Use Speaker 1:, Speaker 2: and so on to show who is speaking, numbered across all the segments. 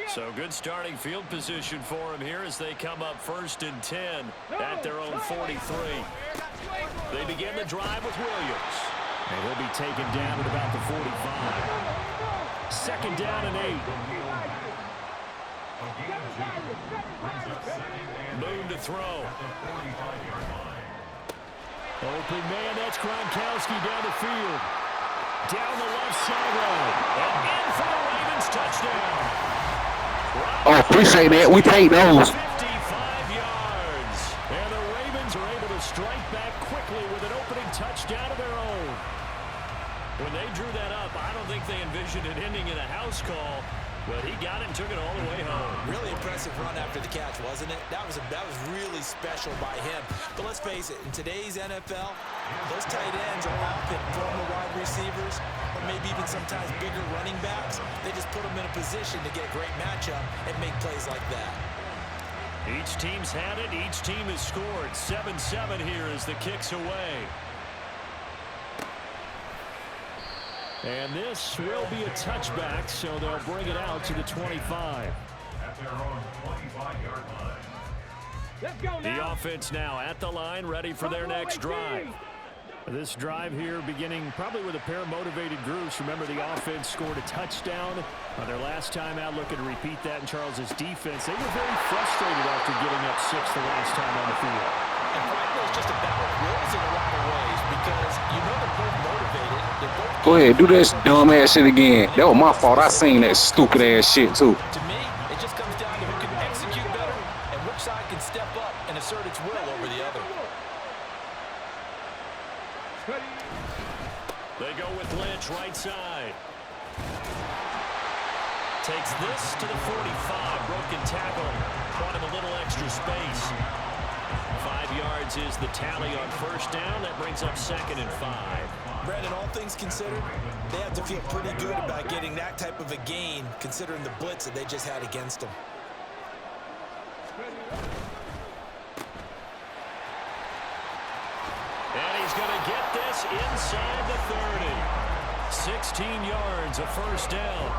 Speaker 1: So good starting field position for him here as they come up 1st and 10 at their own 43. They begin the drive with Williams. And he'll be taken down at about the 45. 2nd down and 8. Moon to throw. Open man, that's Gronkowski down the field. Down the left sideline. And in for the Ravens touchdown.
Speaker 2: Oh, appreciate that. We take those.
Speaker 1: 55 yards. And the Ravens are able to strike back quickly with an opening touchdown of their own. When they drew that up, I don't think they envisioned it ending in a house call. But he got it and took it all the way home.
Speaker 3: Really impressive run after the catch, wasn't it? That was really special by him. But let's face it, in today's NFL, those tight ends are often former wide receivers or maybe even sometimes bigger running backs. They just put them in a position to get a great matchup and make plays like that.
Speaker 1: Each team's had it. Each team has scored. 7-7 here as the kick's away. And this will be a touchback, so they'll bring it out to the 25.
Speaker 4: At their own 25-yard line.
Speaker 1: Let's go now. The offense now at the line, ready for their next drive. This drive here beginning probably with a pair of motivated groups. Remember, the offense scored a touchdown on their last time out. Looking to repeat that in Charles's defense. They were very frustrated after giving up 6 the last time on the field.
Speaker 3: And frankly, it's just a battle of wills in a lot of ways because you know they're both motivated. They're both
Speaker 2: Go ahead, do this dumb ass shit again. That was my fault. I seen that stupid ass shit too.
Speaker 3: To me, it just comes down to who can execute better and which side can step up and assert its will over the other.
Speaker 1: They go with Lynch right side. Takes this to the 45. Broken tackle. Brought him a little extra space. 5 yards is the tally on 1st down. That brings up 2nd and 5.
Speaker 3: Brandon, all things considered, they have to feel pretty good about getting that type of a gain considering the blitz that they just had against them.
Speaker 1: And he's going to get this inside the 30. 16 yards, a 1st down.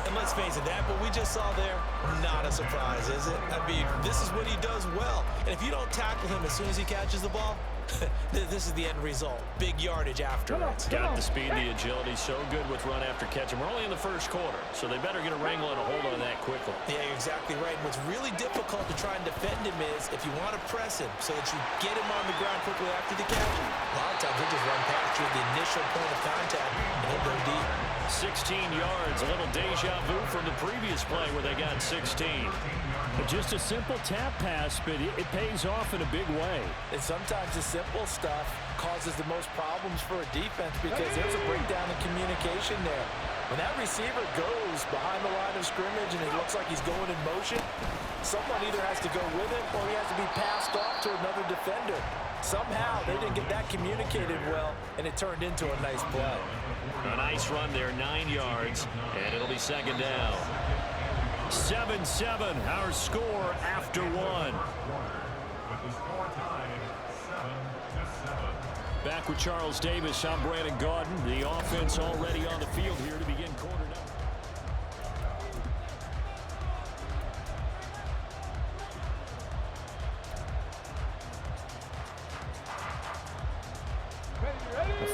Speaker 3: And let's face it, that what we just saw there, not a surprise, is it? I mean, this is what he does well. And if you don't tackle him as soon as he catches the ball, this is the end result. Big yardage after it.
Speaker 1: Got the speed, the agility, so good with run after catch. And we're only in the 1st quarter, so they better get a wrangle and a hold on that quickly.
Speaker 3: Yeah, you're exactly right. And what's really difficult to try and defend him is if you want to press him so that you get him on the ground quickly after the catch, a lot of times he'll just run past you at the initial point of contact and he'll go deep.
Speaker 1: 16 yards, a little deja vu from the previous play where they got 16. Just a simple tap pass, but it pays off in a big way.
Speaker 3: And sometimes the simple stuff causes the most problems for a defense because there's a breakdown in communication there. When that receiver goes behind the line of scrimmage and it looks like he's going in motion, someone either has to go with him or he has to be passed off to another defender. Somehow they didn't get that communicated well, and it turned into a nice play.
Speaker 1: A nice run there, 9 yards, and it'll be 2nd down. 7-7, our score after 1.
Speaker 4: With the score tied 7-7.
Speaker 1: Back with Charles Davis, I'm Brandon Gaudin. The offense already on the field here to begin quarter number.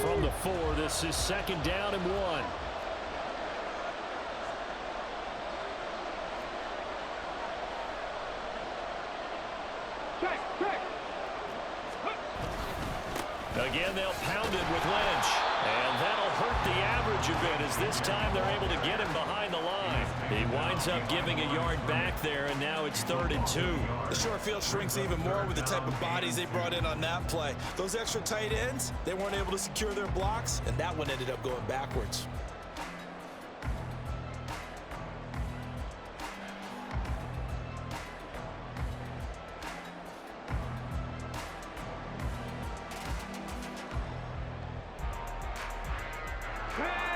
Speaker 1: From the 4, this is 2nd down and 1. Again, they'll pound it with Lynch. And that'll hurt the average a bit as this time they're able to get him behind the line. He winds up giving a yard back there, and now it's 3rd and 2.
Speaker 3: The short field shrinks even more with the type of bodies they brought in on that play. Those extra tight ends, they weren't able to secure their blocks, and that one ended up going backwards.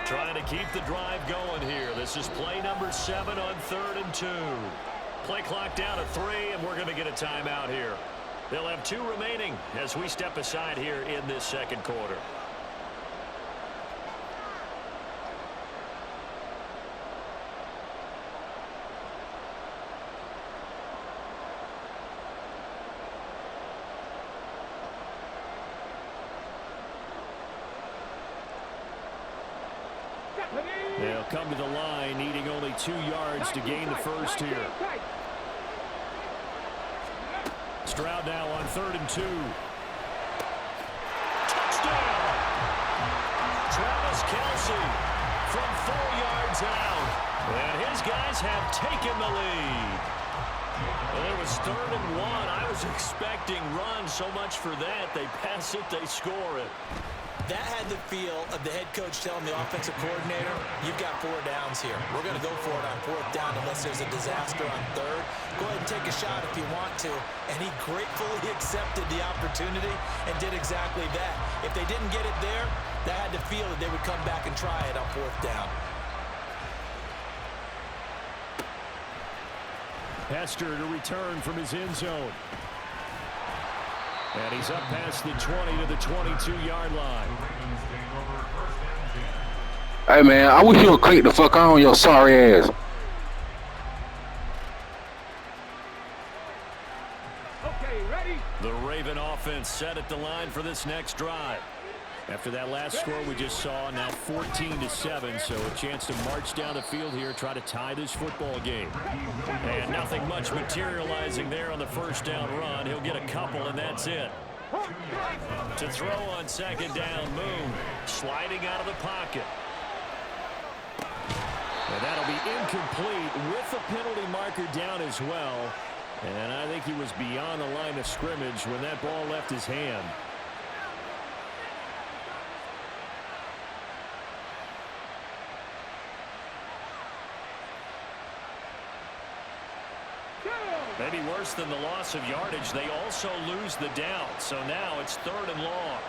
Speaker 1: Trying to keep the drive going here. This is play number 7 on 3rd and 2. Play clock down to 3, and we're going to get a timeout here. They'll have 2 remaining as we step aside here in this 2nd quarter. to the line, needing only 2 yards to gain the first here. Stroud now on 3rd and 2. Touchdown! Travis Kelce from 4 yards out. And his guys have taken the lead. Well, it was 3rd and 1. I was expecting run, so much for that. They pass it, they score it.
Speaker 3: That had the feel of the head coach telling the offensive coordinator, you've got 4 downs here. We're going to go for it on 4th down unless there's a disaster on 3rd. Go ahead and take a shot if you want to. And he gratefully accepted the opportunity and did exactly that. If they didn't get it there, that had the feel that they would come back and try it on 4th down.
Speaker 1: Hester to return from his end zone. And he's up past the 20 to the 22-yard line.
Speaker 2: Hey, man, I wish you would click the fuck on your sorry ass.
Speaker 4: Okay, ready?
Speaker 1: The Raven offense set at the line for this next drive. After that last score we just saw, now 14-7, so a chance to march down the field here, try to tie this football game. And nothing much materializing there on the 1st down run. He'll get a couple, and that's it. To throw on 2nd down, Moon sliding out of the pocket. And that'll be incomplete with the penalty marker down as well. And I think he was beyond the line of scrimmage when that ball left his hand. Maybe worse than the loss of yardage, they also lose the down. So now it's 3rd and long.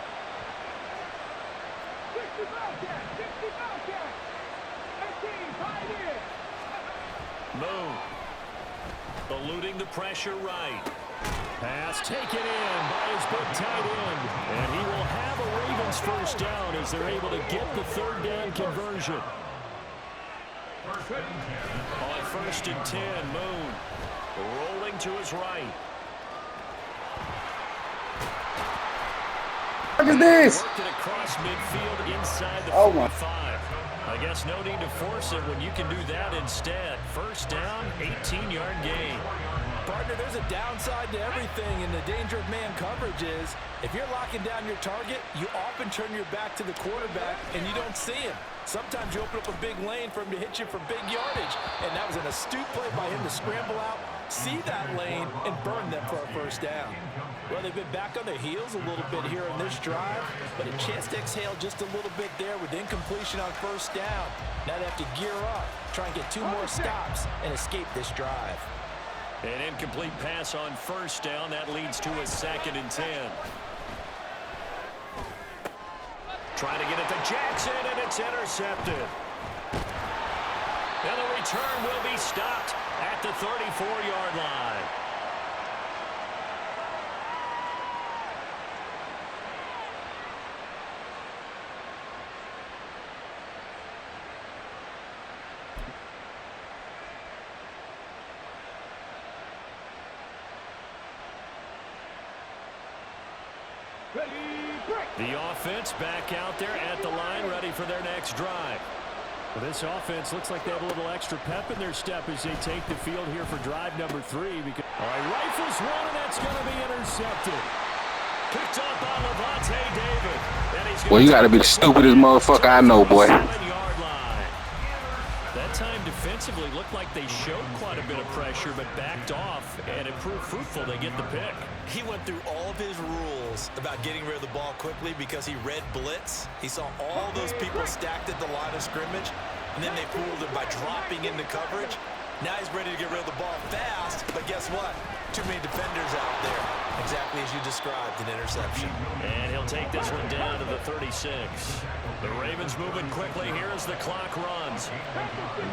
Speaker 1: Moon eluding the pressure right. Pass taken in by his big tight end. And he will have a Ravens 1st down as they're able to get the 3rd down conversion. On 1st and 10, Moon rolling to his right.
Speaker 2: Look at this.
Speaker 1: Worked it across midfield inside the 45. I guess no need to force it when you can do that instead. 1st down, 18-yard gain.
Speaker 3: Partner, there's a downside to everything, and the danger of man coverage is if you're locking down your target, you often turn your back to the quarterback and you don't see him. Sometimes you open up a big lane for him to hit you for big yardage, and that was an astute play by him to scramble out, see that lane, and burn them for a 1st down. Well, they've been back on their heels a little bit here in this drive, but a chance to exhale just a little bit there with incompletion on 1st down. Now they have to gear up, try and get 2 more stops, and escape this drive.
Speaker 1: An incomplete pass on 1st down. That leads to a 2nd and 10. Trying to get it to Jackson, and it's intercepted. And the return will be stopped at the 34-yard line. The offense back out there at the line, ready for their next drive. Well, this offense looks like they have a little extra pep in their step as they take the field here for drive number 3. Because, all right, rifles one, and that's going to be intercepted. Picked up by Lavonte David.
Speaker 2: Well, you got to be the stupidest motherfucker I know, boy.
Speaker 1: That time defensively looked like they showed quite a bit of pressure, but backed off, and it proved fruitful. They get the pick.
Speaker 3: He went through all of his rules about getting rid of the ball quickly because he read blitz. He saw all those people stacked at the line of scrimmage, and then they fooled him by dropping into coverage. Now he's ready to get rid of the ball fast, but guess what? Too many defenders out there. Exactly as you described, an interception.
Speaker 1: And he'll take this one down to the 36. The Ravens moving quickly here as the clock runs.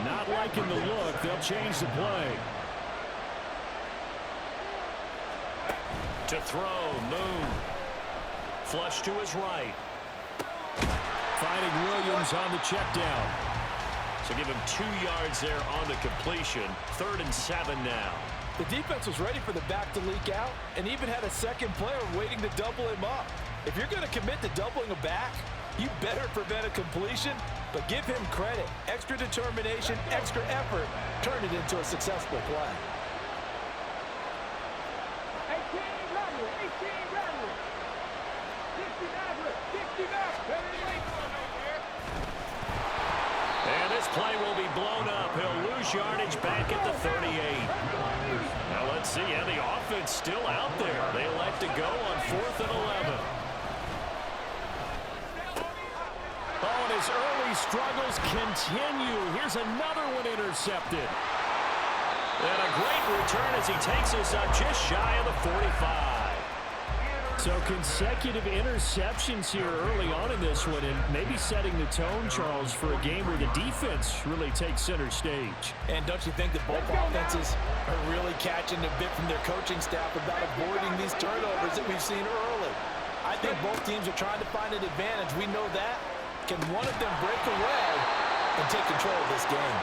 Speaker 1: Not liking the look. They'll change the play. To throw, Moon. Flush to his right. Finding Williams on the check down. So give him 2 yards there on the completion. 3rd and 7 now.
Speaker 3: The defense was ready for the back to leak out and even had a second player waiting to double him up. If you're going to commit to doubling a back, you better prevent a completion But give him credit. Extra determination, extra effort turned it into a successful play.
Speaker 4: 18 Radler, 18 Radler. 60 Maverick, 60 Maverick.
Speaker 1: And this play will be blown up. He'll lose yardage back at the 38. Now let's see. Yeah, the offense still out there. They elect to go on 4th and 11. Oh, and his early struggles continue. Here's another one intercepted. And a great return as he takes us up just shy of the 45. So consecutive interceptions here early on in this one, and maybe setting the tone, Charles, for a game where the defense really takes center stage.
Speaker 3: And don't you think that both offenses are really catching a bit from their coaching staff about avoiding these turnovers that we've seen early? I think both teams are trying to find an advantage. We know that. Can one of them break away and take control of this game?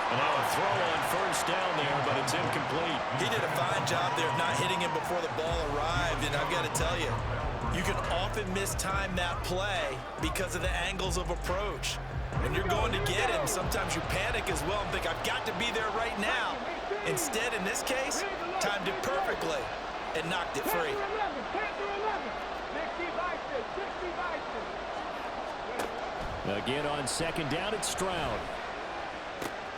Speaker 1: And now a throw on 1st down there, but it's incomplete.
Speaker 5: He did a fine job there of not hitting him before the ball arrived, and I've got to tell you, you can often mistime that play because of the angles of approach. And you're going to get it, and sometimes you panic as well and think, I've got to be there right now. Instead, in this case, timed it perfectly and knocked it free.
Speaker 4: 10 through 11. 60 Bison, 60 Bison.
Speaker 1: Again on 2nd down, it's Stroud.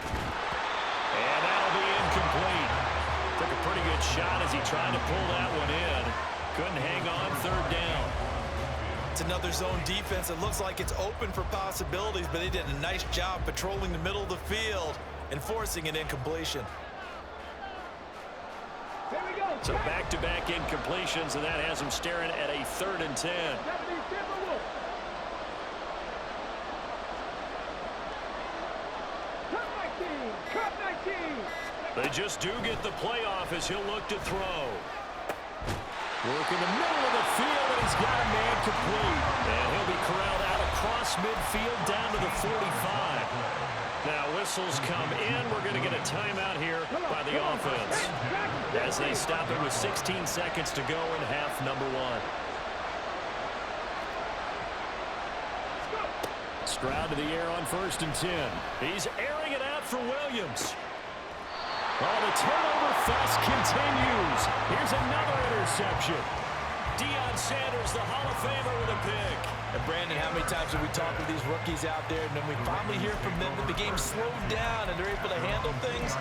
Speaker 1: And that'll be incomplete. Took a pretty good shot as he tried to pull that one in. Couldn't hang on 3rd down.
Speaker 5: It's another zone defense. It looks like it's open for possibilities, but they did a nice job patrolling the middle of the field and forcing an incompletion.
Speaker 4: Here we go.
Speaker 1: So back-to-back incompletions, and that has him staring at a 3rd and 10.
Speaker 4: 70 Timberwolves. Cut 19.
Speaker 1: They just do get the playoff as he'll look to throw. Work in the middle of the field, and he's got a man complete. And he'll be corralled out across midfield down to the 45. Now whistles come in. We're going to get a timeout here by the offense as they stop it with 16 seconds to go in half number 1. Stroud to the air on 1st and 10. He's airing it out for Williams. Oh, the turnover fest continues. Here's another interception. Deion Sanders, the Hall of Famer, with a pick.
Speaker 3: And Brandon, how many times have we talked with these rookies out there, and then we finally hear from them that the game slowed down and they're able to handle things?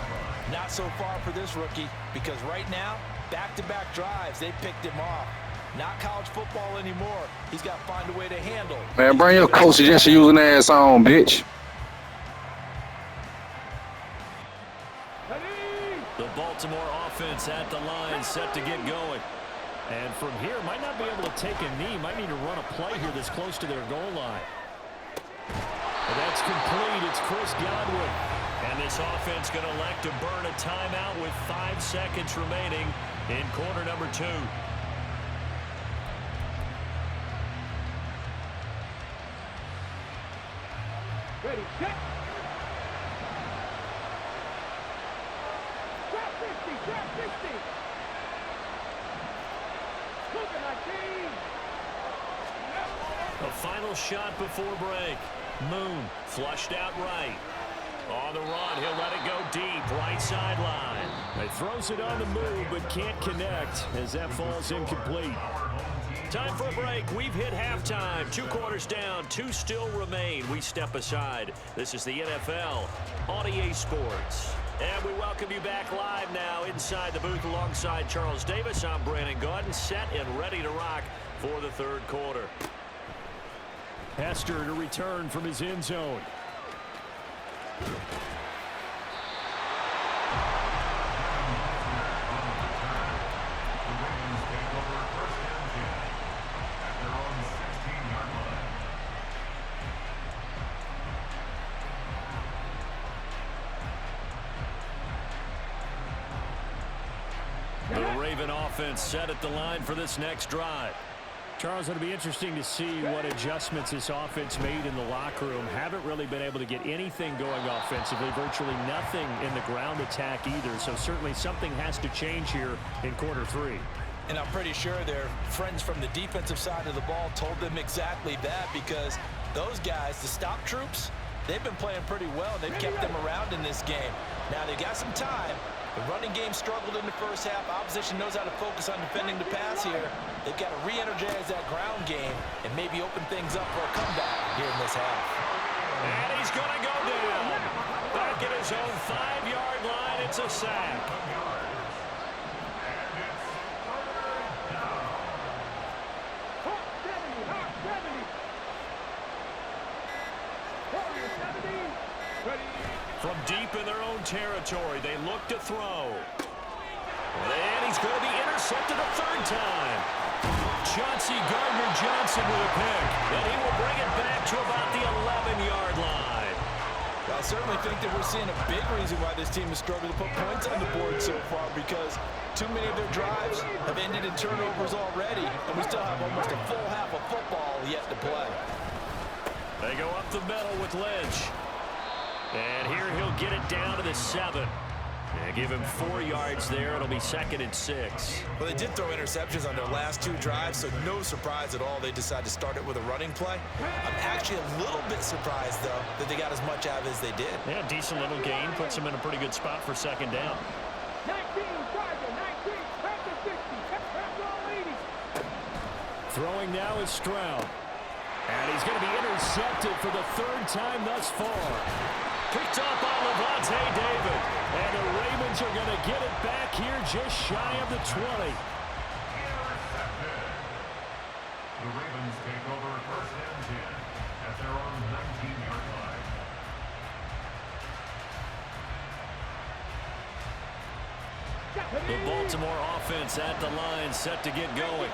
Speaker 3: Not so far for this rookie, because right now, back-to-back drives, they picked him off. Not college football anymore. He's got to find a way to handle.
Speaker 2: Man, bring your coach just using ass on, bitch.
Speaker 1: The Baltimore offense at the line, set to get going. And from here, might not be able to take a knee. Might need to run a play here that's close to their goal line. And that's complete. It's Chris Godwin. And this offense going to elect to burn a timeout with 5 seconds remaining in quarter number 2.
Speaker 4: Ready, set. Trap 50, trap 50. Look at 19.
Speaker 1: A final shot before break. Moon flushed out right. On the run, he'll let it go deep, right sideline. He throws it on the move, but can't connect as that falls incomplete. Time for a break. We've hit halftime. 2 quarters down, 2 still remain. We step aside. This is the NFL on EA Sports. And we welcome you back live now inside the booth alongside Charles Davis. I'm Brandon Gaudin, set and ready to rock for the 3rd quarter. Hester to return from his end zone. The Raven offense set at the line for this next drive. Charles, it'll be interesting to see what adjustments this offense made in the locker room. Haven't really been able to get anything going offensively, virtually nothing in the ground attack either. So certainly something has to change here in quarter 3.
Speaker 3: And I'm pretty sure their friends from the defensive side of the ball told them exactly that, because those guys, the stop troops, they've been playing pretty well. They've kept them around in this game. Now, they got some time. The running game struggled in the first half. Opposition knows how to focus on defending the pass here. They've got to re-energize that ground game and maybe open things up for a comeback here in this half.
Speaker 1: And he's going to go down. Back at his own 5-yard line, it's a sack. From deep in their own territory, they look to throw. And he's going to be intercepted a third time. Chauncey Gardner-Johnson with a pick. And he will bring it back to about the 11-yard line.
Speaker 3: Well, I certainly think that we're seeing a big reason why this team has struggled to put points on the board so far, because too many of their drives have ended in turnovers already, and we still have almost a full half of football yet to play.
Speaker 1: They go up the middle with Lynch. And here he'll get it down to the 7. And give him 4 yards there. It'll be 2nd and 6.
Speaker 5: Well, they did throw interceptions on their last 2 drives, so no surprise at all they decided to start it with a running play. I'm actually a little bit surprised, though, that they got as much out of it as they did.
Speaker 1: Yeah, decent little gain. Puts them in a pretty good spot for 2nd down.
Speaker 4: 19, Charger, 19, back to 60, that's all 80.
Speaker 1: Throwing now is Stroud. And he's going to be intercepted for the 3rd time thus far. Picked up by Lavonte David. And the Ravens are going to get it back here just shy of the 20.
Speaker 6: The Ravens take over 1st and 10 at their own 19-yard line.
Speaker 1: The Baltimore offense at the line, set to get going.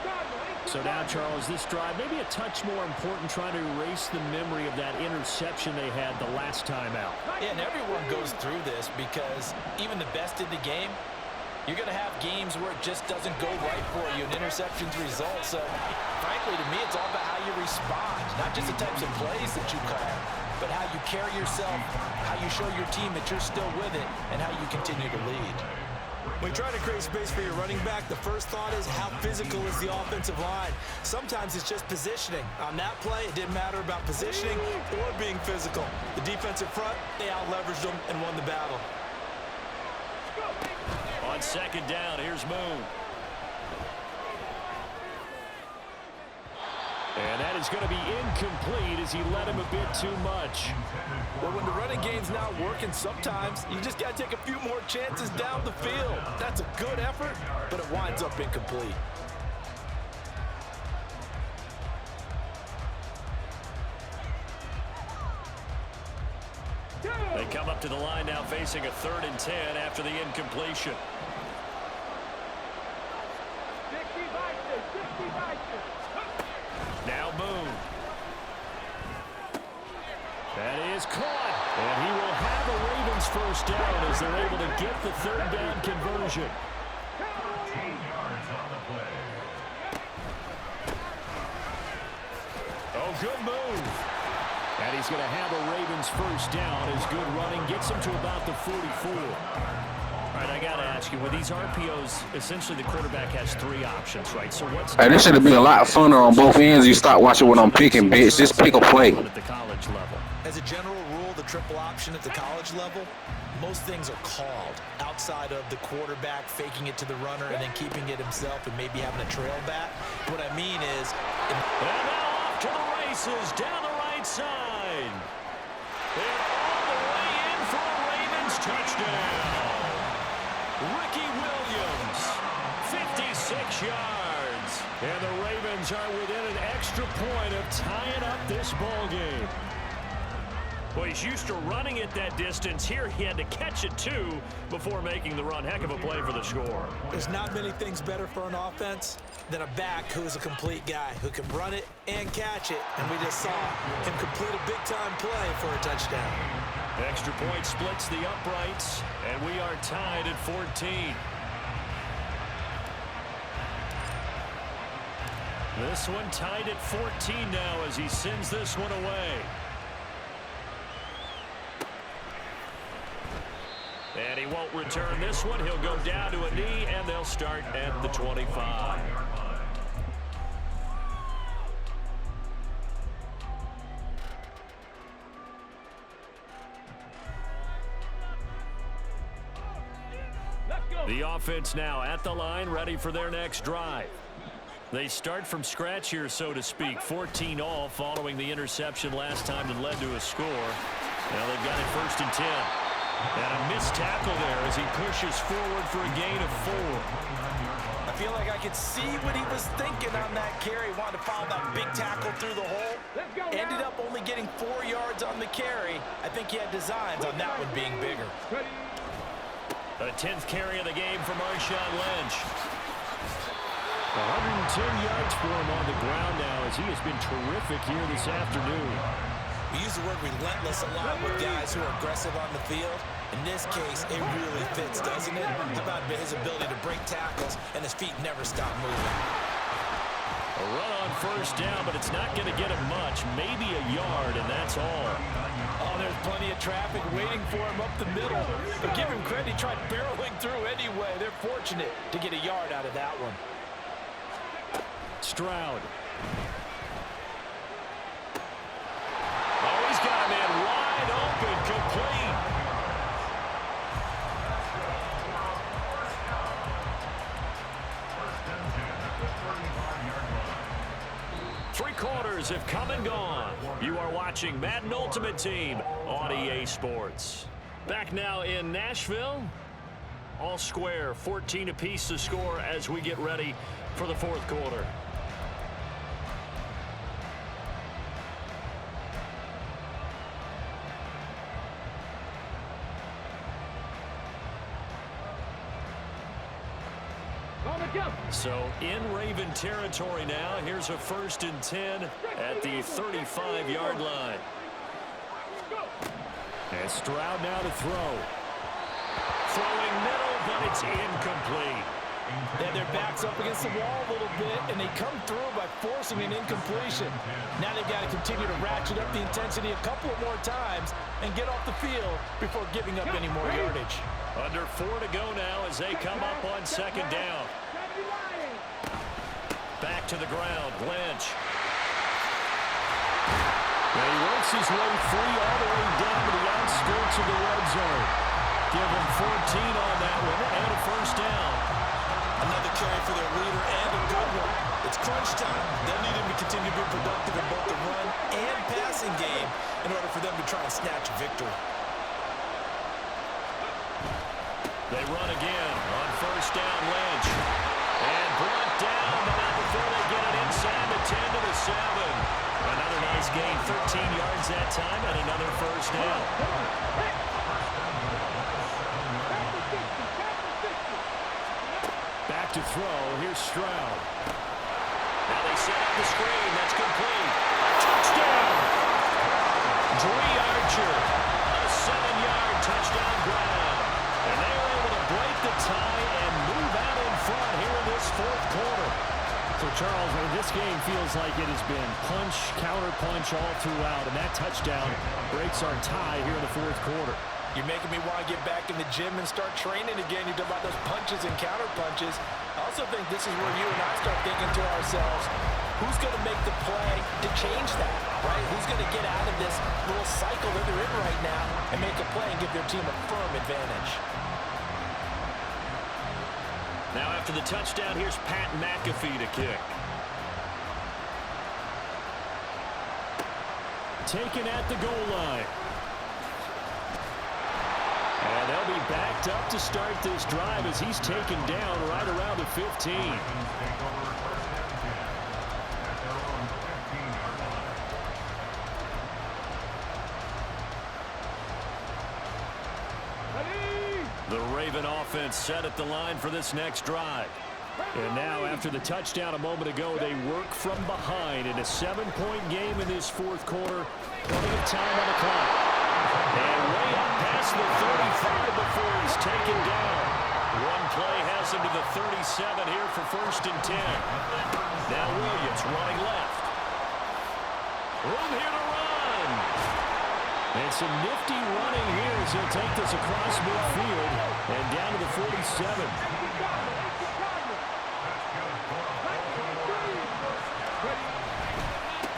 Speaker 1: So now, Charles, this drive maybe a touch more important, trying to erase the memory of that interception they had the last time out.
Speaker 3: Yeah, and everyone goes through this because even the best in the game, you're going to have games where it just doesn't go right for you, and interceptions result. So, frankly, to me, it's all about how you respond, not just the types of plays that you call, but how you carry yourself, how you show your team that you're still with it, and how you continue to lead.
Speaker 5: When you're trying to create space for your running back, the first thought is how physical is the offensive line. Sometimes it's just positioning. On that play, it didn't matter about positioning or being physical. The defensive front, they out-leveraged them and won the battle.
Speaker 1: On 2nd down, here's Moon. And that is going to be incomplete as he led him a bit too much.
Speaker 3: Well, when the running game's not working, sometimes you just got to take a few more chances down the field. That's a good effort, but it winds up incomplete.
Speaker 1: They come up to the line now facing a 3rd and 10 after the incompletion.
Speaker 4: 60 Vikings.
Speaker 1: Now Boone. That is caught. And he will have a Ravens 1st down as they're able to get the 3rd down conversion.
Speaker 6: 10 yards on the play.
Speaker 1: Oh, good move. And he's going to have a Ravens 1st down as good running gets him to about the 44. All right, I got to ask you, with these RPOs, essentially the quarterback has 3 options, right? So what's...
Speaker 2: Hey, this should have been a lot funner on both ends. You start watching what I'm picking, bitch. Just pick a play.
Speaker 1: At the college level.
Speaker 5: As a general rule, the triple option at the college level, most things are called outside of the quarterback faking it to the runner and then keeping it himself and maybe having a trail back. What I mean is...
Speaker 1: And now off to the races down the right side. And all the way in for a Ravens touchdown. Ricky Williams, 56 yards. And the Ravens are within an extra point of tying up this ball game. Well, he's used to running it that distance. Here he had to catch it, too, before making the run. Heck of a play for the score.
Speaker 5: There's not many things better for an offense than a back who's a complete guy, who can run it and catch it. And we just saw him complete a big-time play for a touchdown.
Speaker 1: Extra point splits the uprights, and we are tied at 14. This one tied at 14 now as he sends this one away. And he won't return this one. He'll go down to a knee, and they'll start at the 25. The offense now at the line, ready for their next drive. They start from scratch here, so to speak. 14 all following the interception last time that led to a score. Now they've got it 1st and 10. And a missed tackle there as he pushes forward for a gain of 4.
Speaker 3: I feel like I could see what he was thinking on that carry. Wanted to follow that big tackle through the hole. Ended up only getting 4 yards on the carry. I think he had designs on that one being bigger.
Speaker 1: A 10th carry of the game for Marshawn Lynch. 110 yards for him on the ground now as he has been terrific here this afternoon.
Speaker 5: We use the word relentless a lot with guys who are aggressive on the field. In this case, it really fits, doesn't it? How about his ability to break tackles and his feet never stop moving?
Speaker 1: A run on 1st down, but it's not going to get him much. Maybe a yard, and that's all.
Speaker 3: Oh, there's plenty of traffic waiting for him up the middle. But give him credit, he tried barreling through anyway. They're fortunate to get a yard out of that one.
Speaker 1: Stroud. Oh, he's got a man wide open, complete. Three quarters have come and gone. You are watching Madden Ultimate Team on EA Sports. Back now in Nashville. All square, 14 apiece to score as we get ready for the 4th quarter. So in Raven territory now. Here's a 1st and 10 at the 35-yard line. And Stroud now to throw. Throwing middle, but it's incomplete.
Speaker 3: Yeah, their back's up against the wall a little bit, and they come through by forcing an incompletion. Now they've got to continue to ratchet up the intensity a couple of more times and get off the field before giving up any more yardage.
Speaker 1: Under 4 to go now as they come up on 2nd down. Back to the ground, Lynch. And he works his way free all the way down to the outskirts of the red zone. Give him 14 on that one and a 1st down.
Speaker 5: Another carry for their leader and a good one. It's crunch time. They'll need him to continue to be productive in both the run and passing game in order for them to try and snatch a victory.
Speaker 1: They run again on 1st down, Lynch. And brought down, but not before they get it inside the 10 to the 7. Another nice gain, 13 yards that time, and another 1st down. Back to throw, here's Stroud. Now they set up the screen, that's complete. Touchdown! Dre Archer, a 7-yard touchdown ground. And they were able to break the tie and move out in front here in this 4th quarter. So, Charles, this game feels like it has been punch, counter-punch all throughout, and that touchdown breaks our tie here in the 4th quarter.
Speaker 3: You're making me want to get back in the gym and start training again. You talk about those punches and counter-punches. I also think this is where you and I start thinking to ourselves, who's going to make the play to change that, right? Who's going to get out of this little cycle that they're in right now and make a play and give their team a firm advantage?
Speaker 1: Now after the touchdown, here's Pat McAfee to kick. Taken at the goal line. And they'll be backed up to start this drive as he's taken down right around the 15. The Raven offense set at the line for this next drive. And now, after the touchdown a moment ago, they work from behind in a 7-point game in this 4th quarter. Plenty of time on the clock. And way up past the 35 before he's taken down. One play has him to the 37 here for 1st and 10. Now Williams running left. Room here to run. And some nifty running here as he'll take this across midfield and down to the 47.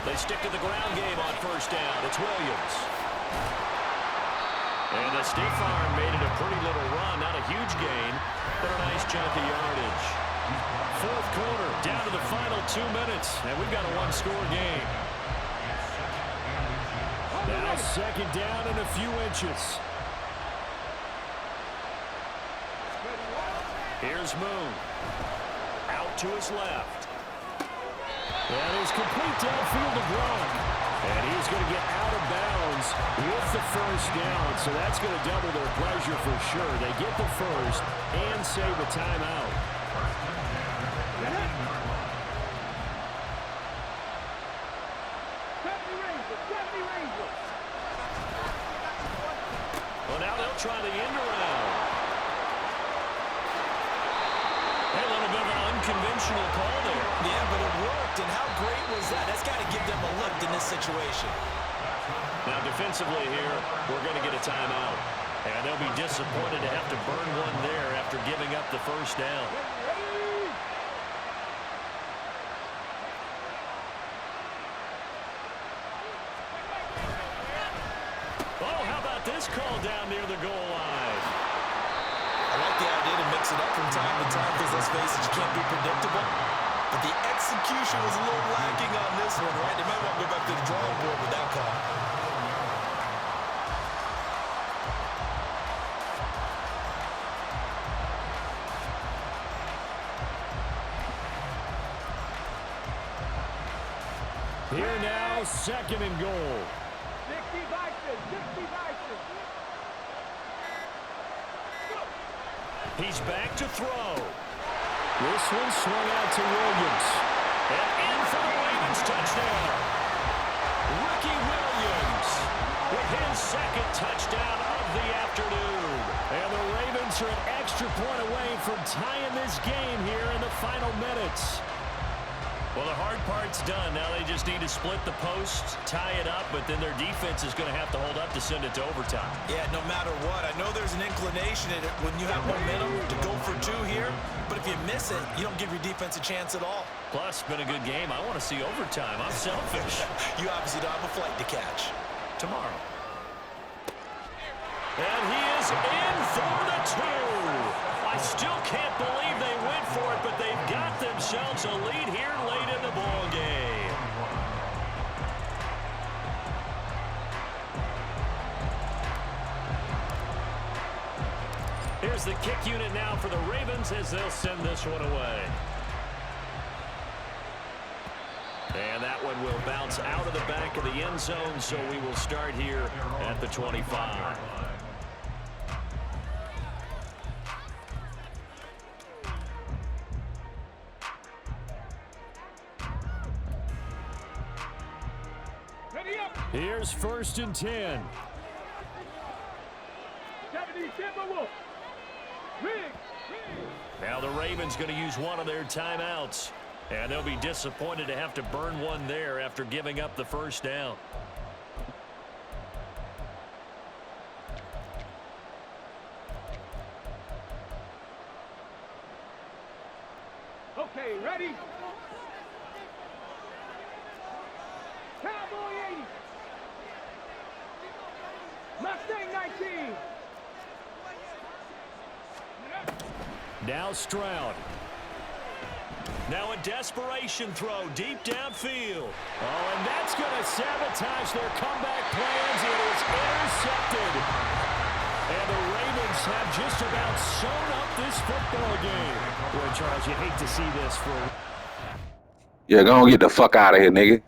Speaker 1: They stick to the ground game on 1st down. It's Williams. And the State Farm made it a pretty little run. Not a huge gain, but a of 2 minutes, and we've got a one-score game. Now second down and a few inches. Here's Moon. Out to his left. That is complete downfield to Gronk. And he's going to get out of bounds with the first down. So that's going to double their pleasure for sure. They get the first and save a timeout. Well, now they'll try the end around. A little bit of an unconventional call there.
Speaker 3: Yeah, but it worked, and how great was that? That's got to give them a lift in this situation.
Speaker 1: Now defensively here, we're going to get a timeout. And they'll be disappointed to have to burn one there after giving up the first down. Oh, how about this call down near the goal line?
Speaker 3: I like the idea to mix it up from time to time because, let's face it, you can't be predictable. But the execution was a little lacking on this one, right? They might want to go back to the drawing board with that call.
Speaker 1: Here now, second and goal.
Speaker 4: 60 Vikings, 60 Vikings.
Speaker 1: He's back to throw. This one swung out to Williams. And in for the Ravens touchdown. Ricky Williams with his second touchdown of the afternoon. And the Ravens are an extra point away from tying this game here in the final minutes. Well, the hard part's done. Now they just need to split the posts, tie it up, but then their defense is going to have to hold up to send it to overtime.
Speaker 3: Yeah, no matter what. I know there's an inclination in it when you have momentum to go for two here, but if you miss it, you don't give your defense a chance at all.
Speaker 1: Plus, it's been a good game. I want to see overtime. I'm selfish.
Speaker 3: You obviously don't have a flight to catch.
Speaker 1: Tomorrow. And he is in for the two. I still can't believe they went for it, but they've got themselves a lead here late in the ball game. Here's the kick unit now for the Ravens as they'll send this one away. And that one will bounce out of the back of the end zone, so we will start here at the 25. Here's first and 10.
Speaker 4: 70 Timberwolves.
Speaker 1: Now the Ravens going to use one of their timeouts. And they'll be disappointed to have to burn one there after giving up the first down.
Speaker 4: Okay, ready? Cowboy 80. Mustang 19.
Speaker 1: Now Stroud. Now a desperation throw deep downfield. Oh, and that's going to sabotage their comeback plans. It is intercepted. And the Ravens have just about sewn up this football game. Boy, Charles, you hate to see this for...
Speaker 2: Yeah, go on, get the fuck out of here, nigga.